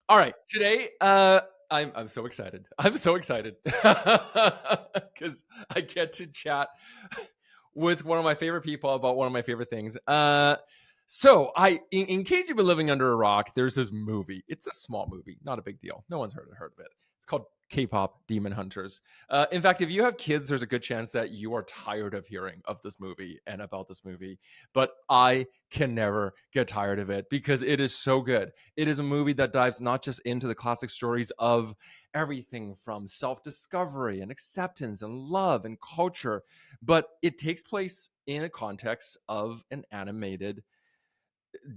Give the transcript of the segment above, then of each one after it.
All right, today, I'm so excited. I'm so excited because I get to chat with one of my favorite people about one of my favorite things. In case you've been living under a rock, there's this movie. It's a small movie, not a big deal. No one's heard of it. It's called K-pop Demon Hunters. In fact, if you have kids, there's a good chance that you are tired of hearing of this movie and about this movie. But I can never get tired of it because it is so good. It is a movie that dives not just into the classic stories of everything from self-discovery and acceptance and love and culture, but it takes place in a context of an animated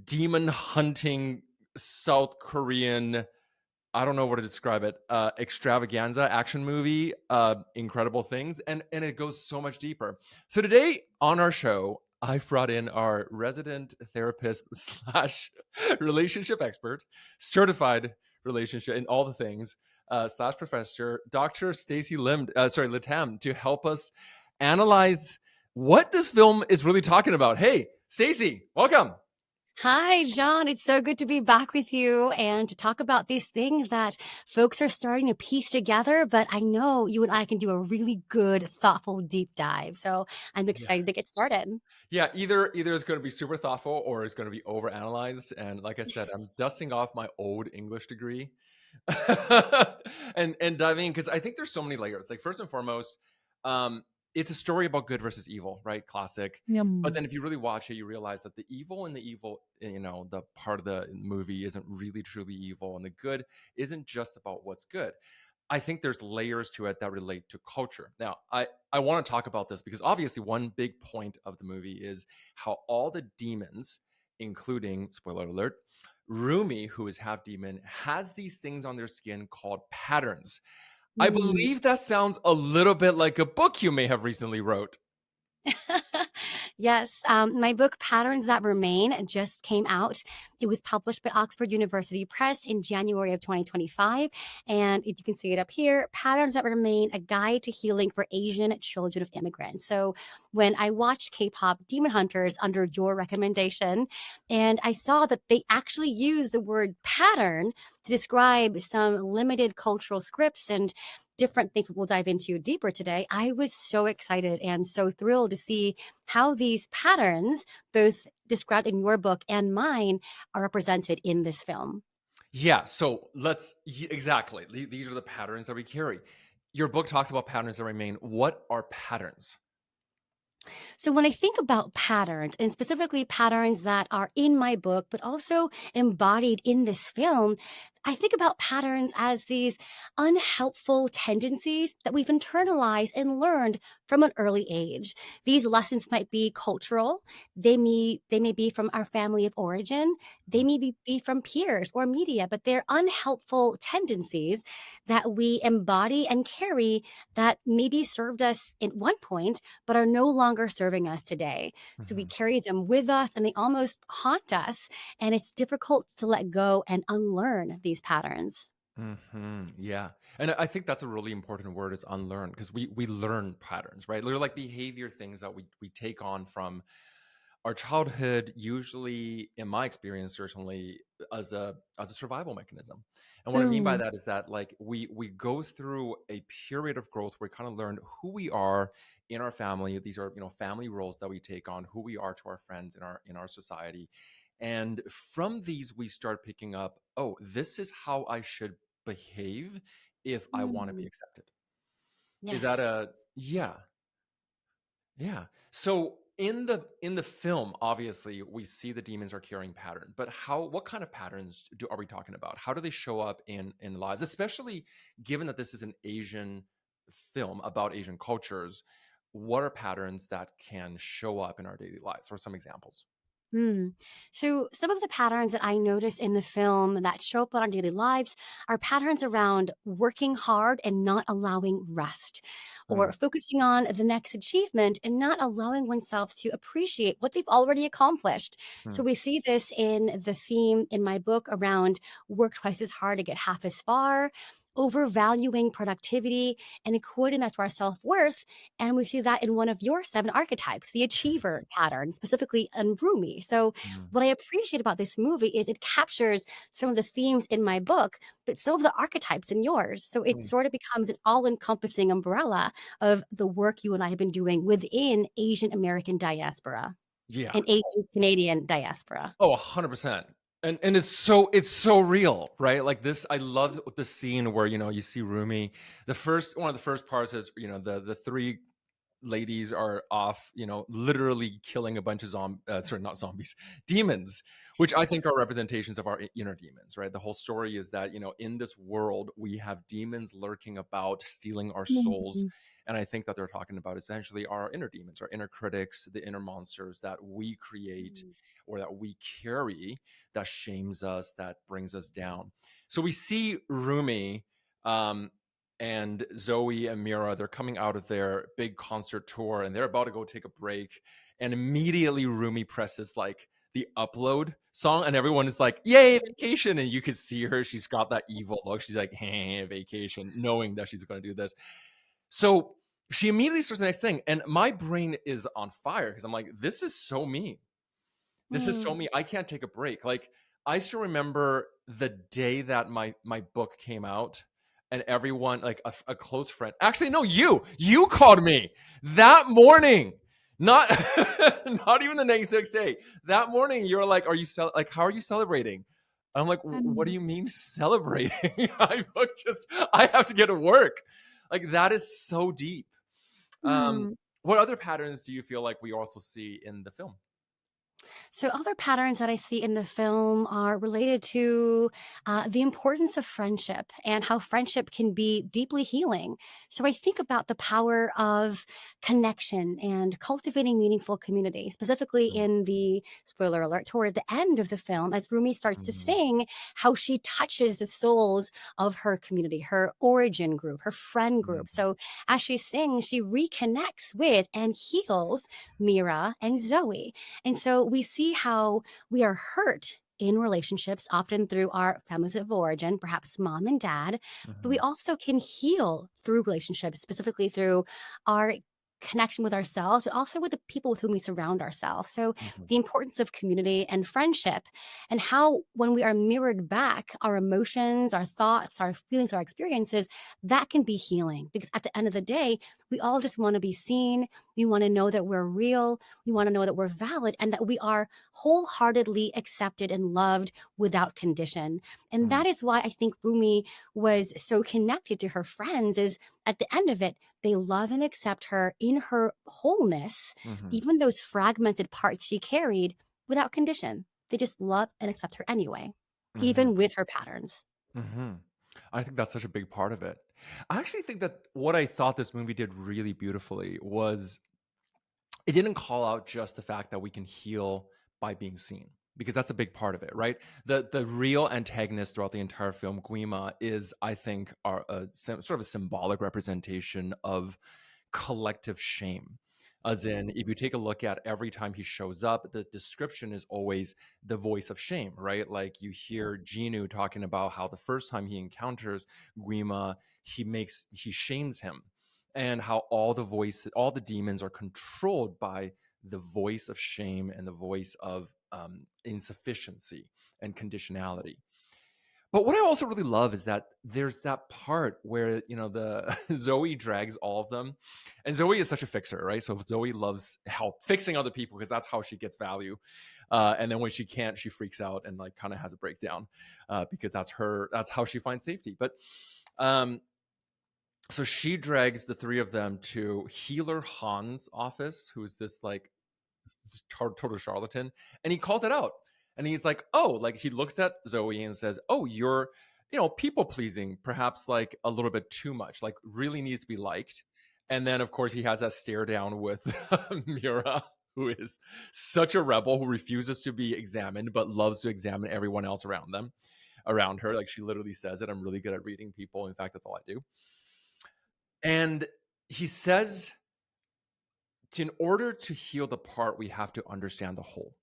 demon hunting South Korean, I don't know what to describe it, extravaganza action movie, incredible things, and it goes so much deeper. So today on our show, I've brought in our resident therapist slash relationship expert, certified relationship in all the things, slash professor, Dr. Stacey Litam, to help us analyze what this film is really talking about. Hey, Stacey, welcome. Hi, John. It's so good to be back with you and to talk about these things that folks are starting to piece together. But I know you and I can do a really good, thoughtful deep dive. So I'm Yeah. excited to get started. Yeah, either it's going to be super thoughtful or it's going to be overanalyzed. And like I said, I'm dusting off my old English degree and diving in because I think there's so many layers. Like first and foremost, it's a story about good versus evil, right? Classic. But Yum. then if you really watch it, you realize that the evil in the evil, the part of the movie isn't really truly evil, and the good isn't just about what's good. I think there's layers to it that relate to culture. Now, I want to talk about this because obviously one big point of the movie is how all the demons, including spoiler alert, Rumi, who is half demon, has these things on their skin called patterns. I Mm. believe that sounds a little bit like a book you may have recently wrote. Yes, my book Patterns That Remain just came out. It was published by Oxford University Press in January of 2025. And you can see it up here, Patterns That Remain, a guide to healing for Asian children of immigrants. So when I watched K-pop Demon Hunters under your recommendation, and I saw that they actually use the word pattern to describe some limited cultural scripts and different things we'll dive into deeper today, I was so excited and so thrilled to see how these patterns, both described in your book and mine, are represented in this film. Yeah, so exactly. These are the patterns that we carry. Your book talks about patterns that remain. What are patterns? So when I think about patterns, and specifically patterns that are in my book, but also embodied in this film, I think about patterns as these unhelpful tendencies that we've internalized and learned from an early age. These lessons might be cultural, they may be from our family of origin, they may be from peers or media, but they're unhelpful tendencies that we embody and carry that maybe served us at one point but are no longer serving us today. So we Mhm. carry them with us and they almost haunt us. And it's difficult to let go and unlearn these patterns. Yeah, and I think that's a really important word is unlearn because we learn patterns, right? They're like behavior things that we take on from our childhood, usually, in my experience, certainly as a survival mechanism. And what I mean by Mm, that is that like we go through a period of growth where we kind of learn who we are in our family. These are family roles that we take on, who we are to our friends in our society, and from these we start picking up. Oh, this is how I should behave if I want to be mm, accepted. Is that yes. a yeah? Yeah. So in the film, obviously, we see the demons are carrying pattern, but what kind of patterns are we talking about? How do they show up in lives, especially given that this is an Asian film about Asian cultures? What are patterns that can show up in our daily lives? Or some examples? Mm. So, some of the patterns that I notice in the film that show up in our daily lives are patterns around working hard and not allowing rest, or Mm, focusing on the next achievement and not allowing oneself to appreciate what they've already accomplished. So, mm, we see this in the theme in my book around work twice as hard to get half as far, overvaluing productivity and equating that to our self-worth. And we see that in one of your 7 archetypes, the achiever pattern, specifically in Rumi. So Mm. what I appreciate about this movie is it captures some of the themes in my book, but some of the archetypes in yours. So it Mm. sort of becomes an all-encompassing umbrella of the work you and I have been doing within Asian American diaspora Yeah. and Asian Canadian diaspora. Oh, 100%. And it's so real, right? Like this, I love the scene where, you see Rumi. One of the first parts is, the three ladies are off, literally killing a bunch of sorry, not zombies, demons, which I think are representations of our inner demons, right? The whole story is that, in this world, we have demons lurking about, stealing our souls. Mhm. And I think that they're talking about essentially our inner demons, our inner critics, the inner monsters that we create or that we carry, that shames us, that brings us down. So we see Rumi, um, and Zoe and Mira, they're coming out of their big concert tour and they're about to go take a break. And immediately Rumi presses like the upload song, and everyone is like, "Yay, vacation!" And you could see her; she's got that evil look. She's like, "Hey, vacation," knowing that she's going to do this. So she immediately starts the next thing, and my brain is on fire because I'm like, "This is so me. This is so Mm. me. I can't take a break." Like, I still remember the day that my book came out, and everyone, like a close friend, actually, no, you called me that morning, not not even the next day. That morning, you're like, like, how are you celebrating? I'm like, what do Mm. you mean celebrating? I have to get to work. Like, that is so deep. Um, Mm. what other patterns do you feel like we also see in the film? So, other patterns that I see in the film are related to the importance of friendship and how friendship can be deeply healing. So, I think about the power of connection and cultivating meaningful community, specifically in the spoiler alert toward the end of the film, as Rumi starts to Mhm. sing, how she touches the souls of her community, her origin group, her friend group. Mhm. So, as she sings, she reconnects with and heals Mira and Zoe. And so we see how we are hurt in relationships, often through our families of origin, perhaps mom and dad, but we Mhm. also can heal through relationships, specifically through our connection with ourselves, but also with the people with whom we surround ourselves. So Mhm. the importance of community and friendship, and how when we are mirrored back, our emotions, our thoughts, our feelings, our experiences, that can be healing. Because at the end of the day, we all just want to be seen. We want to know that we're real. We want to know that we're valid and that we are wholeheartedly accepted and loved without condition. And Mhm. that is why I think Rumi was so connected to her friends, is at the end of it, they love and accept her in her wholeness, Mhm. even those fragmented parts she carried, without condition. They just love and accept her anyway, Mhm. even with her patterns. Mhm. I think that's such a big part of it. I actually think that what I thought this movie did really beautifully was it didn't call out just the fact that we can heal by being seen, because that's a big part of it, right? The real antagonist throughout the entire film, Guima, is, I think, sort of a symbolic representation of collective shame. As in, if you take a look at every time he shows up, the description is always the voice of shame, right? Like you hear Genu talking about how the first time he encounters Guima, he shames him, and how all the demons are controlled by the voice of shame and the voice of insufficiency and conditionality. But what I also really love is that there's that part where, the Zoe drags all of them, and Zoe is such a fixer, right? So Zoe loves help fixing other people because that's how she gets value. And then when she can't, she freaks out and like kind of has a breakdown, because that's how she finds safety. But um, so she drags the three of them to healer Han's office, who's this like total charlatan, and he calls it out. And he's like, "Oh," like he looks at Zoe and says, "Oh, you're, people pleasing, perhaps like a little bit too much. Like really needs to be liked." And then, of course, he has that stare down with Mira, who is such a rebel who refuses to be examined but loves to examine everyone else around her. Like she literally says it, "I'm really good at reading people. In fact, that's all I do." And he says, in order to heal the part, we have to understand the whole.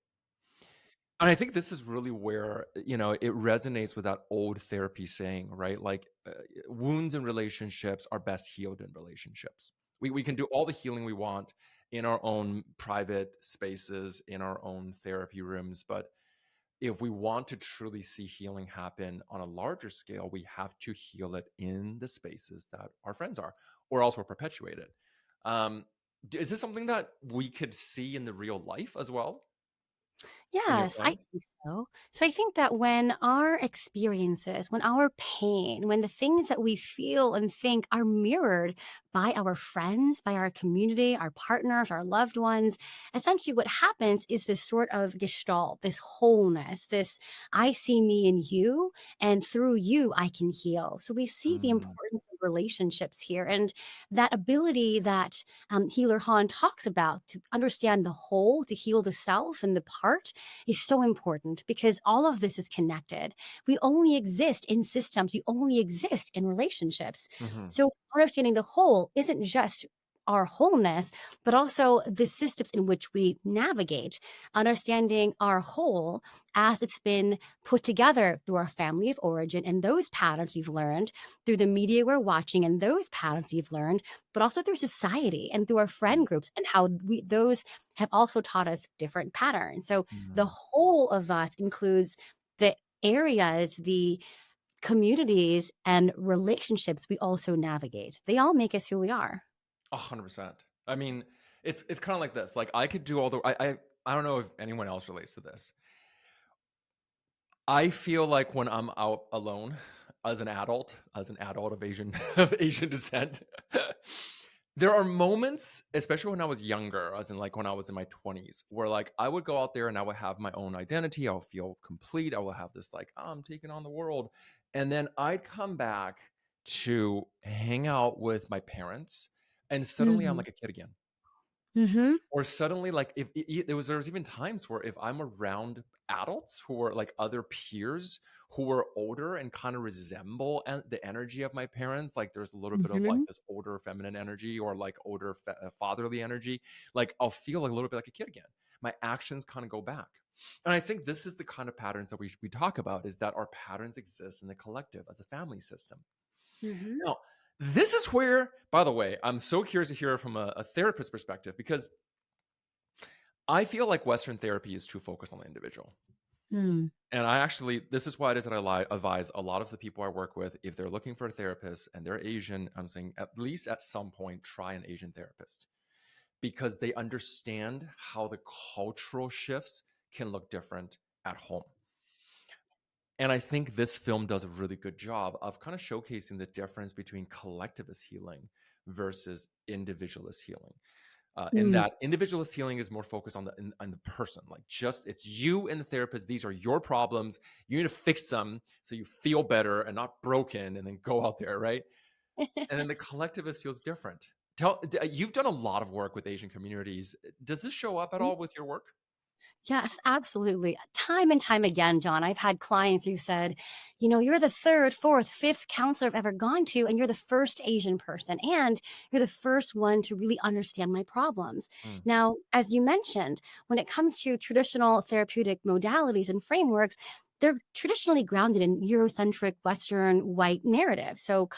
And I think this is really where, it resonates with that old therapy saying, right? Like, wounds in relationships are best healed in relationships. We can do all the healing we want in our own private spaces, in our own therapy rooms. But if we want to truly see healing happen on a larger scale, we have to heal it in the spaces that our friends are, or else we'll perpetuate it. Um, is this something that we could see in the real life as well in your Yes, I clients? think so. So I think that when our experiences, when our pain, when the things that we feel and think are mirrored by our friends, by our community, our partners, our loved ones, essentially what happens is this sort of gestalt, this wholeness, this I see me in you, and through you I can heal. So we see the Mm, importance of relationships here and that ability that healer Han talks about to understand the whole, to heal the self and the part is so important because all of this is connected. We only exist in systems, we only exist in relationships. mhm. So, understanding the whole isn't just our wholeness, but also the systems in which we navigate, understanding our whole as it's been put together through our family of origin and those patterns we've learned, through the media we're watching and those patterns we've learned, but also through society and through our Mm, friend groups and how those have also taught us different patterns. So the mm. whole of us includes the areas, the communities, and relationships we also navigate. They all make us who we are. 100%. I mean, it's kind of like this. Like I could do all the I don't know if anyone else relates to this. I feel like when I'm out alone as an adult of Asian of Asian descent, there are moments, especially when I was younger, as in like when I was in my 20s, where like I would go out there and I would have my own identity. I'll feel complete. I will have this like, oh, I'm taking on the world. And then I'd come back to hang out with my parents, and suddenly I'm Mhm. like a kid again. Mhm. Or suddenly, like, if there was even times where if I'm around adults who are like other peers who are older and kind of resemble the energy of my parents, like there's a little bit of like Mhm. this older feminine energy or like older fatherly energy, like I'll feel like a little bit like a kid again. My actions kind of go back. And I think this is the kind of patterns that we talk about, is that our patterns exist in the collective as a family system. Mhm. Now, this is where, by the way, I'm so curious to hear from a therapist perspective, because I feel like Western therapy is too focused on the individual. Mm. And I actually, this is why it is that I advise a lot of the people I work with, if they're looking for a therapist and they're Asian, I'm saying at least at some point, try an Asian therapist, because they understand how the cultural shifts can look different at home. And I think this film does a really good job of kind of showcasing the difference between collectivist healing versus individualist healing. In Mm. that individualist healing is more focused on the person, like just it's you and the therapist. These are your problems. You need to fix them so you feel better and not broken, and then go out there, right? And then the collectivist feels different. You've done a lot of work with Asian communities. Does this show up at all with your work? Yes, absolutely. Time and time again, John, I've had clients who said, you're the third, fourth, fifth counselor I've ever gone to, and you're the first Asian person, and you're the first one to really understand my problems. Mm, Now, as you mentioned, when it comes to traditional therapeutic modalities and frameworks, they're traditionally grounded in Eurocentric Western white narrative. So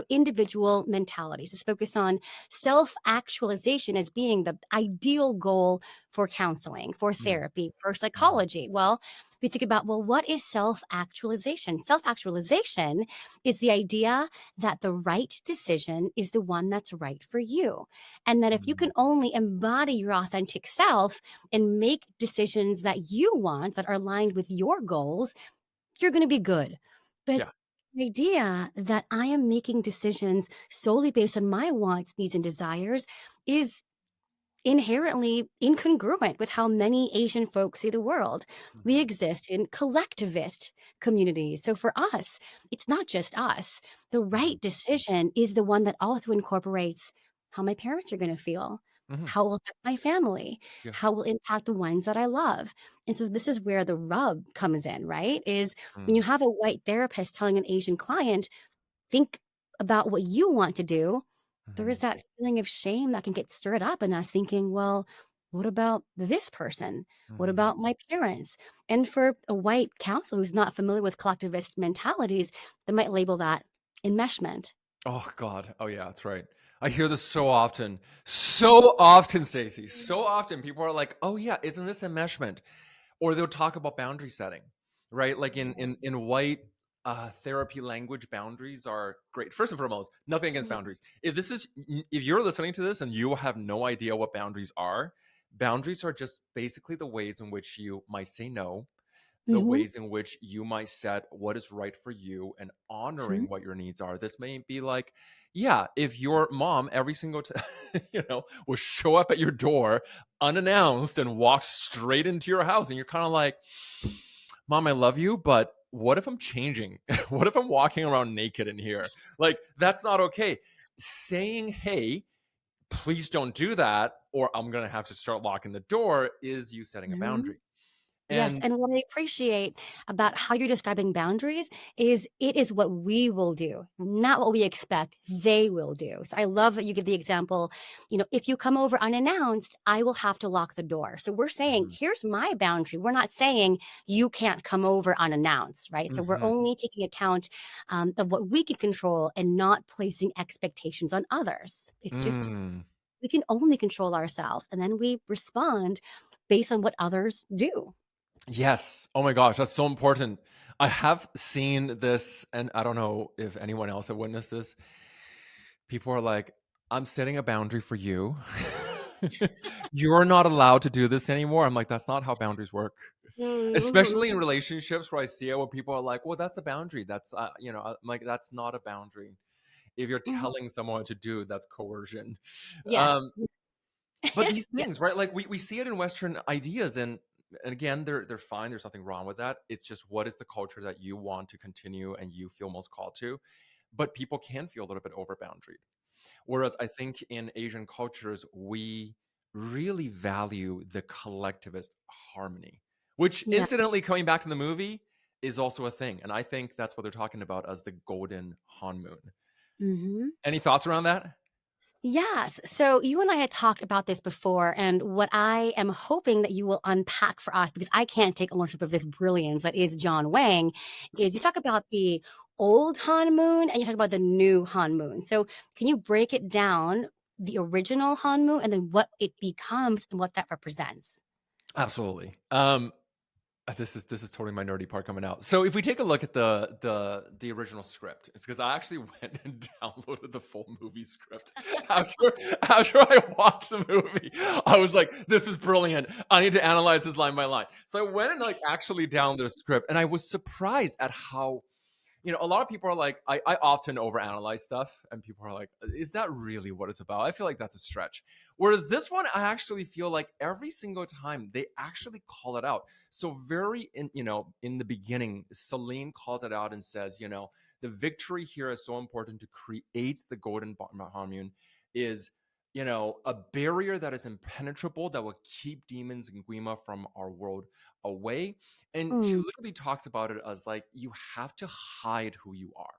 individual mentalities is focused on self-actualization as being the ideal goal for counseling, for mm, therapy, for mhm, psychology. Well, we think about, well, what is self actualization? Self actualization is the idea that the right decision is the one that's right for you. And that if you mm, can only embody your authentic self and make decisions that you want that are aligned with your goals, you're going to be good. But yeah. the idea that I am making decisions solely based on my wants, needs, and desires is inherently incongruent with how many Asian folks see the world. We Mhm, exist in collectivist communities. So for us, it's not just us. The mhm, right decision is the one that also incorporates how my parents are going to feel, mhm, how will affect my family, yeah. how will impact the ones that I love. And so this is where the rub comes in, right? Is when you Mm, have a white therapist telling an Asian client, think about what you want to do, there is mhm, that feeling of shame that can get stirred up in us thinking, well, what about this person? What Mhm. about my parents? And for a white counsel who's not familiar with collectivist mentalities, they might label that enmeshment. Oh God. Oh yeah, that's right. I hear this so often. So often, Stacey. So often people are like, "Oh yeah, isn't this enmeshment?" Or they'll talk about boundary setting, right? Like in white therapy language, boundaries are great. First and foremost, nothing against Yeah. boundaries. If you're listening to this and you have no idea what boundaries are just basically the ways in which you might say no, the Mhm. ways in which you might set what is right for you and Mhm. honoring what your needs are. This may be like, yeah, if your mom every single time, will show up at your door unannounced and walk straight into your house, and you're kind of like, Mom, I love you, but what if I'm changing? What if I'm walking around naked in here? Like, that's not okay. Saying, hey, please don't do that, or I'm going to have to start locking the door, is you setting a Mhm. boundary. Yes, And and what I appreciate about how you're describing boundaries is it is what we will do, not what we expect they will do. So I love that you give the example, if you come over unannounced, I will have to lock the door. So we're saying, Mhm. here's my boundary. We're not saying you can't come over unannounced, right? So we're Mhm. only taking account of what we can control and not placing expectations on others. It's just Mm. we can only control ourselves, and then we respond based on what others do. Yes. Oh my gosh, that's so important. I have seen this, and I don't know if anyone else have witnessed this. People are like, I'm setting a boundary for you. You're not allowed to do this anymore. I'm like, that's not how boundaries work. Especially in Mhm. relationships where I see it, where people are like, well, that's a boundary. I'm like, that's not a boundary. If you're Mhm. telling someone what to do, that's coercion. Yes. Um, but these Yeah. things, right? Like we see it in Western ideas, and again, they're fine. There's nothing wrong with that. It's just what is the culture that you want to continue and you feel most called to. But people can feel a little bit over boundaried. Whereas I think in Asian cultures, we really value the collectivist harmony, which Yeah. incidentally, coming back to the movie, is also a thing. And I think that's what they're talking about as the golden honeymoon. Mhm. Any thoughts around that? Yes. So you and I had talked about this before, and what I am hoping that you will unpack for us, because I can't take ownership of this brilliance that is John Wang, is you talk about the old Han Moon and you talk about the new Han Moon. So can you break it down, the original Han Moon, and then what it becomes and what that represents? Absolutely. This is totally my nerdy part coming out. So if we take a look at the original script, it's because I actually went and downloaded the full movie script after after I watched the movie. I was like, "This is brilliant. I need to analyze this line by line." So I went and like actually downloaded the script, and I was surprised at how a lot of people are like, I often overanalyze stuff, and people are like, is that really what it's about? I feel like that's a stretch. Whereas this one, I actually feel like every single time they actually call it out. So very in the beginning, Celine calls it out and says, the victory here is so important to create the golden commune is a barrier that is impenetrable that will keep demons and Guima from our world away. And she Mm. literally talks about it as like, you have to hide who you are.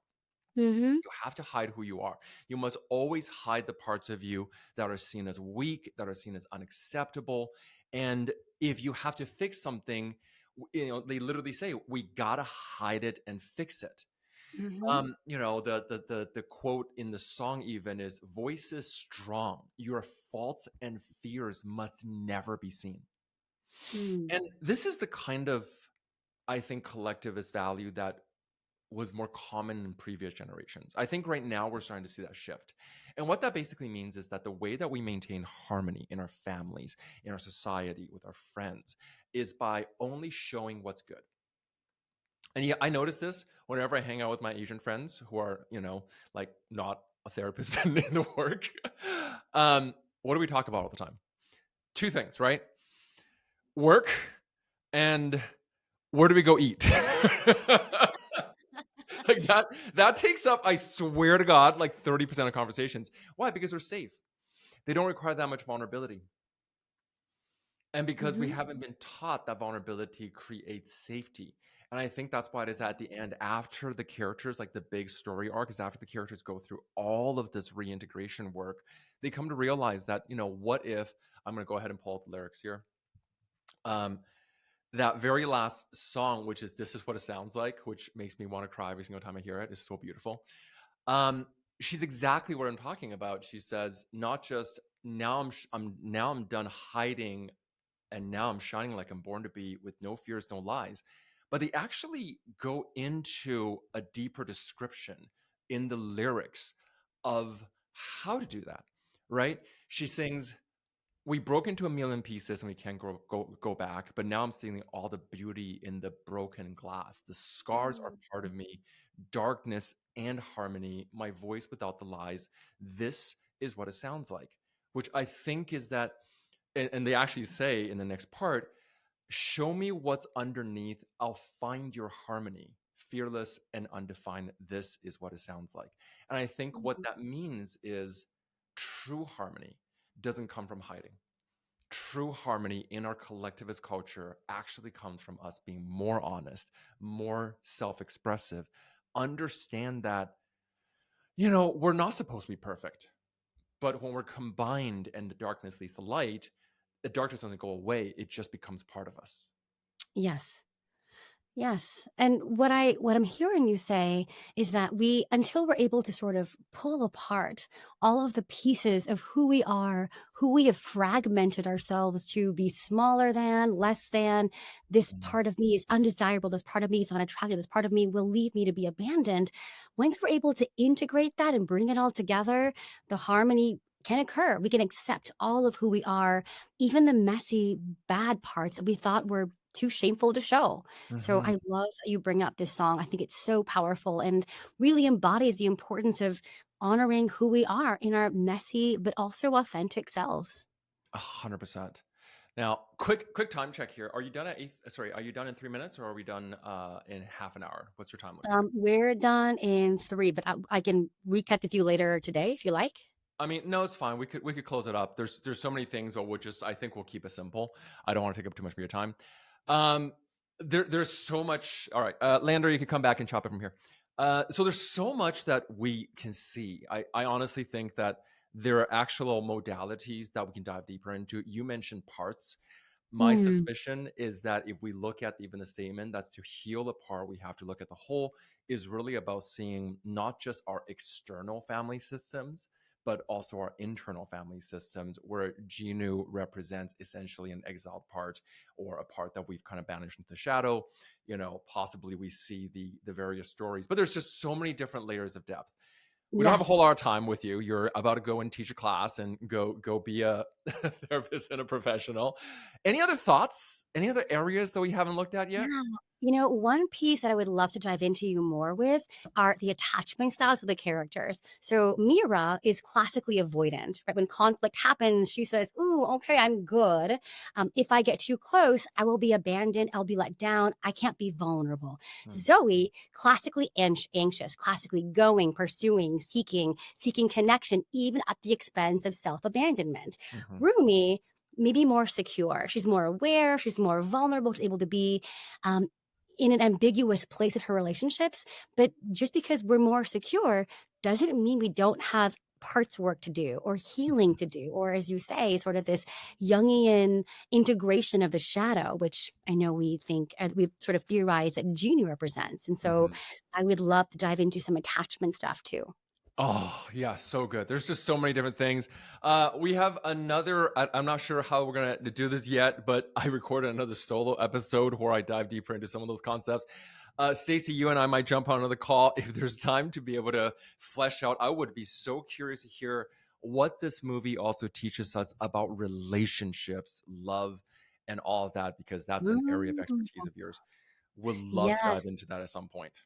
Mhm. You have to hide who you are. You must always hide the parts of you that are seen as weak, that are seen as unacceptable. And if you have to fix something, they literally say, we gotta hide it and fix it. Mhm. The quote in the song even is, voice is strong. Your faults and fears must never be seen. Mm. And this is the kind of, I think, collectivist value that was more common in previous generations. I think right now we're starting to see that shift. And what that basically means is that the way that we maintain harmony in our families, in our society, with our friends, is by only showing what's good. And yeah, I notice this whenever I hang out with my Asian friends who are, like not a therapist in the work. What do we talk about all the time? Two things, right? Work and where do we go eat? Like that takes up, I swear to God, like 30% of conversations. Why? Because they're safe. They don't require that much vulnerability. And because we Mhm. haven't been taught that vulnerability creates safety. And I think that's why it is at the end, after the characters, like the big story arc is after the characters go through all of this reintegration work, they come to realize that, what if I'm going to go ahead and pull up the lyrics here. Um, that very last song, which is This Is What It Sounds Like, which makes me want to cry every single time I hear it, is so beautiful. Um, she's exactly what I'm talking about. She says, not just I'm done hiding and now I'm shining like I'm born to be with no fears, no lies. But they actually go into a deeper description in the lyrics of how to do that, right? She sings, we broke into a million pieces and we can't go back, but now I'm seeing all the beauty in the broken glass. The scars are Mm. part of me, darkness and harmony, my voice without the lies. This is what it sounds like, which I think is that, and they actually say in the next part, show me what's underneath, I'll find your harmony, fearless and undefined. This is what it sounds like. And I think what that means is true harmony doesn't come from hiding. True harmony in our collectivist culture actually comes from us being more honest, more self expressive, understand that, we're not supposed to be perfect. But when we're combined and the darkness leads to light, the darkness doesn't go away. It just becomes part of us. Yes. Yes. And what I'm hearing you say is that we until we're able to sort of pull apart all of the pieces of who we are, who we have fragmented ourselves to be smaller than, less than, this Mhm. part of me is undesirable, this part of me is unattractive, this part of me will leave me to be abandoned. Once we're able to integrate that and bring it all together, the harmony can occur. We can accept all of who we are, even the messy, bad parts that we thought were too shameful to show. So Mhm. I love that you bring up this song. I think it's so powerful and really embodies the importance of honoring who we are in our messy but also authentic selves. 100%. Now, quick time check here. Are you done at eight? Sorry, are you done in 3 minutes, or are we done in half an hour? What's your time looking? We're done in 3, but I can reconnect with you later today if you like. I mean, no, it's fine. We could close it up. There's so many things, but I think we'll keep it simple. I don't want to take up too much of your time. Um, there's so much. All right, Lander, you can come back and chop it from here. So there's so much that we can see. I honestly think that there are actual modalities that we can dive deeper into. You mentioned parts. My Mm, suspicion is that if we look at even the statement that's to heal the part, we have to look at the whole, is really about seeing not just our external family systems, but also our internal family systems, where Genu represents essentially an exiled part or a part that we've kind of banished into the shadow. Possibly we see the various stories, but there's just so many different layers of depth. We don't have a whole yes. lot of time with you. You're about to go and teach a class and go be a therapist and a professional. Any other thoughts? Any other areas that we haven't looked at yet? Yeah. One piece that I would love to dive into you more with are the attachment styles of the characters. So Mira is classically avoidant, right? When conflict happens, she says, "Ooh, okay, I'm good. If I get too close, I will be abandoned. I'll be let down. I can't be vulnerable." Hmm. Zoe, classically anxious, classically going, pursuing, seeking connection, even at the expense of self-abandonment. Mhm. Rumi, maybe more secure. She's more aware. She's more vulnerable. She's able to be um, in an ambiguous place in her relationships. But just because we're more secure doesn't mean we don't have parts work to do or healing to do, or as you say, sort of this Jungian integration of the shadow, which I know we've sort of theorized that Genie represents. And so Mhm. I would love to dive into some attachment stuff too. Oh, yeah, so good. There's just so many different things. We have another, I'm not sure how we're going to do this yet, but I recorded another solo episode where I dive deeper into some of those concepts. Stacey, you and I might jump on another call if there's time to be able to flesh out. I would be so curious to hear what this movie also teaches us about relationships, love, and all of that, because that's an area of Mm, expertise of yours. Would love to dive yes. into that at some point.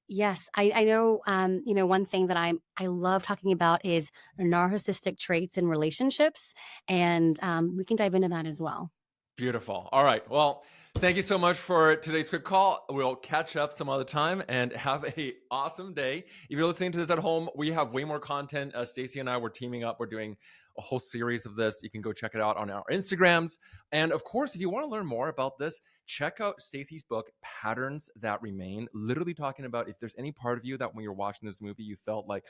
Yes, I know. One thing that I love talking about is narcissistic traits in relationships, and we can dive into that as well. Beautiful. All right. Well, Thank you so much for today's quick call. We'll catch up some other time and have a awesome day. If you're listening to this at home, we have way more content. Stacey and I were teaming up. We're doing a whole series of this. You can go check it out on our Instagrams. And of course, if you want to learn more about this, check out Stacey's book, Patterns That Remain, literally talking about if there's any part of you that when you're watching this movie, you felt like,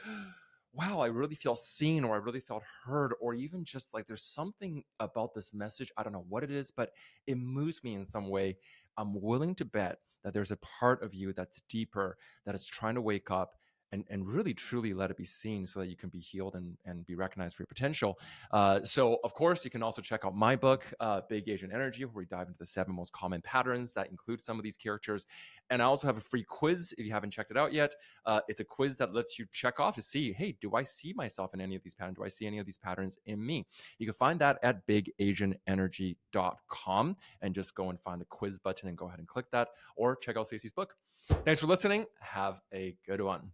wow, I really feel seen, or I really felt heard, or even just like there's something about this message. I don't know what it is, but it moves me in some way. I'm willing to bet that there's a part of you that's deeper, that is trying to wake up and really truly let it be seen so that you can be healed and be recognized for your potential. So, of course, you can also check out my book, Big Asian Energy, where we dive into the 7 most common patterns that include some of these characters. And I also have a free quiz if you haven't checked it out yet. It's a quiz that lets you check off to see, hey, do I see myself in any of these patterns? Do I see any of these patterns in me? You can find that at bigasianenergy.com and just go and find the quiz button and go ahead and click that, or check out Stacey's book. Thanks for listening. Have a good one.